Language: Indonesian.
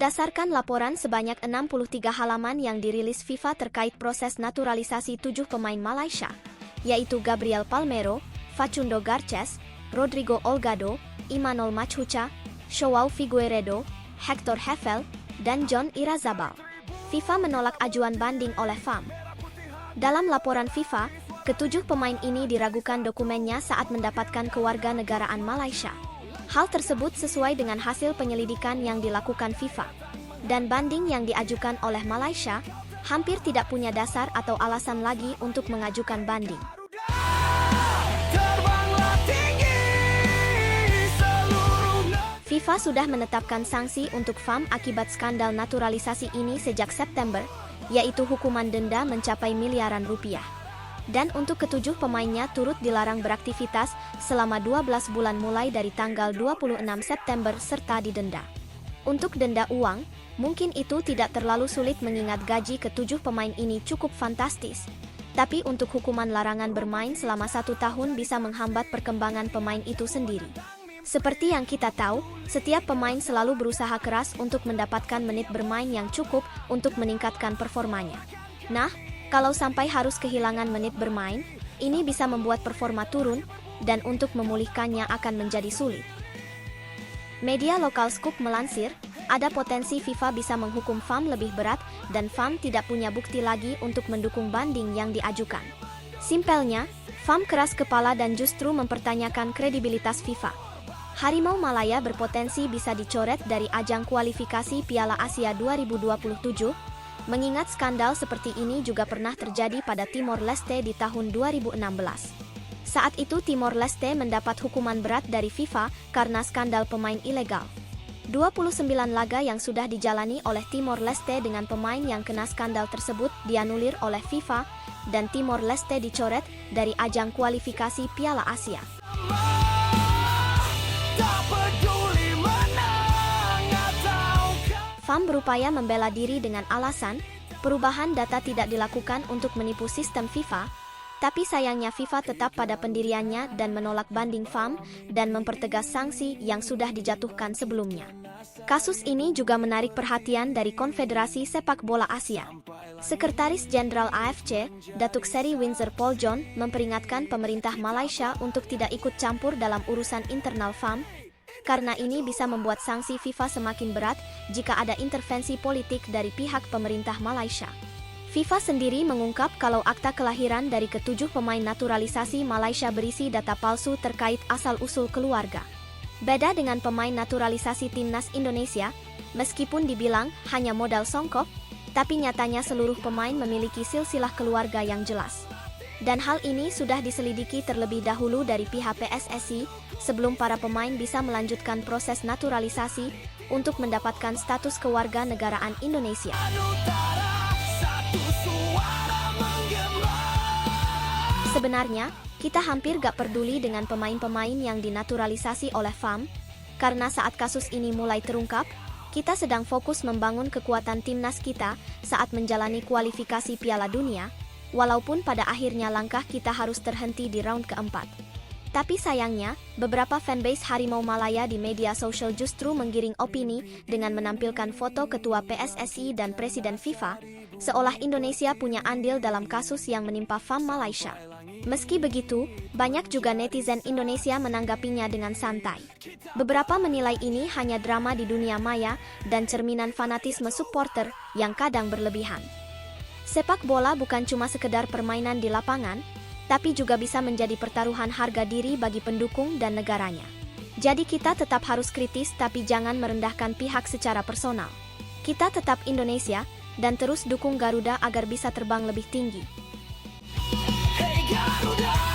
Berdasarkan laporan sebanyak 63 halaman yang dirilis FIFA terkait proses naturalisasi 7 pemain Malaysia, yaitu Gabriel Palmeiro, Facundo Garces, Rodrigo Olgado, Imanol Machuca, Joao Figueiredo, Hector Hefel, dan John Irazabal, FIFA menolak ajuan banding oleh FAM. Dalam laporan FIFA, ketujuh pemain ini diragukan dokumennya saat mendapatkan kewarganegaraan Malaysia. Hal tersebut sesuai dengan hasil penyelidikan yang dilakukan FIFA. Dan banding yang diajukan oleh Malaysia hampir tidak punya dasar atau alasan lagi untuk mengajukan banding. FIFA sudah menetapkan sanksi untuk FAM akibat skandal naturalisasi ini sejak September, yaitu hukuman denda mencapai miliaran rupiah. Dan untuk ketujuh pemainnya turut dilarang beraktivitas selama 12 bulan mulai dari tanggal 26 September serta didenda. Untuk denda uang, mungkin itu tidak terlalu sulit mengingat gaji ketujuh pemain ini cukup fantastis. Tapi untuk hukuman larangan bermain selama 1 tahun bisa menghambat perkembangan pemain itu sendiri. Seperti yang kita tahu, setiap pemain selalu berusaha keras untuk mendapatkan menit bermain yang cukup untuk meningkatkan performanya. Nah, kalau sampai harus kehilangan menit bermain, ini bisa membuat performa turun, dan untuk memulihkannya akan menjadi sulit. Media lokal Scoop melansir, ada potensi FIFA bisa menghukum FAM lebih berat, dan FAM tidak punya bukti lagi untuk mendukung banding yang diajukan. Simpelnya, FAM keras kepala dan justru mempertanyakan kredibilitas FIFA. Harimau Malaya berpotensi bisa dicoret dari ajang kualifikasi Piala Asia 2027, mengingat skandal seperti ini juga pernah terjadi pada Timor Leste di tahun 2016. Saat itu Timor Leste mendapat hukuman berat dari FIFA karena skandal pemain ilegal. 29 laga yang sudah dijalani oleh Timor Leste dengan pemain yang kena skandal tersebut dianulir oleh FIFA, dan Timor Leste dicoret dari ajang kualifikasi Piala Asia. FAM berupaya membela diri dengan alasan, perubahan data tidak dilakukan untuk menipu sistem FIFA, tapi sayangnya FIFA tetap pada pendiriannya dan menolak banding FAM dan mempertegas sanksi yang sudah dijatuhkan sebelumnya. Kasus ini juga menarik perhatian dari Konfederasi Sepak Bola Asia. Sekretaris Jenderal AFC, Datuk Seri Windsor Paul John, memperingatkan pemerintah Malaysia untuk tidak ikut campur dalam urusan internal FAM, karena ini bisa membuat sanksi FIFA semakin berat jika ada intervensi politik dari pihak pemerintah Malaysia. FIFA sendiri mengungkap kalau akta kelahiran dari ketujuh pemain naturalisasi Malaysia berisi data palsu terkait asal-usul keluarga. Beda dengan pemain naturalisasi timnas Indonesia, meskipun dibilang hanya modal songkok, tapi nyatanya seluruh pemain memiliki silsilah keluarga yang jelas. Dan hal ini sudah diselidiki terlebih dahulu dari pihak PSSI sebelum para pemain bisa melanjutkan proses naturalisasi untuk mendapatkan status kewarganegaraan Indonesia. Sebenarnya, kita hampir gak peduli dengan pemain-pemain yang dinaturalisasi oleh FAM, karena saat kasus ini mulai terungkap, kita sedang fokus membangun kekuatan timnas kita saat menjalani kualifikasi Piala Dunia, walaupun pada akhirnya langkah kita harus terhenti di round keempat. Tapi sayangnya, beberapa fanbase Harimau Malaya di media sosial justru menggiring opini dengan menampilkan foto ketua PSSI dan Presiden FIFA, seolah Indonesia punya andil dalam kasus yang menimpa FAM Malaysia. Meski begitu, banyak juga netizen Indonesia menanggapinya dengan santai. Beberapa menilai ini hanya drama di dunia maya dan cerminan fanatisme supporter yang kadang berlebihan. Sepak bola bukan cuma sekedar permainan di lapangan, tapi juga bisa menjadi pertaruhan harga diri bagi pendukung dan negaranya. Jadi kita tetap harus kritis tapi jangan merendahkan pihak secara personal. Kita tetap Indonesia, dan terus dukung Garuda agar bisa terbang lebih tinggi. Hey Garuda!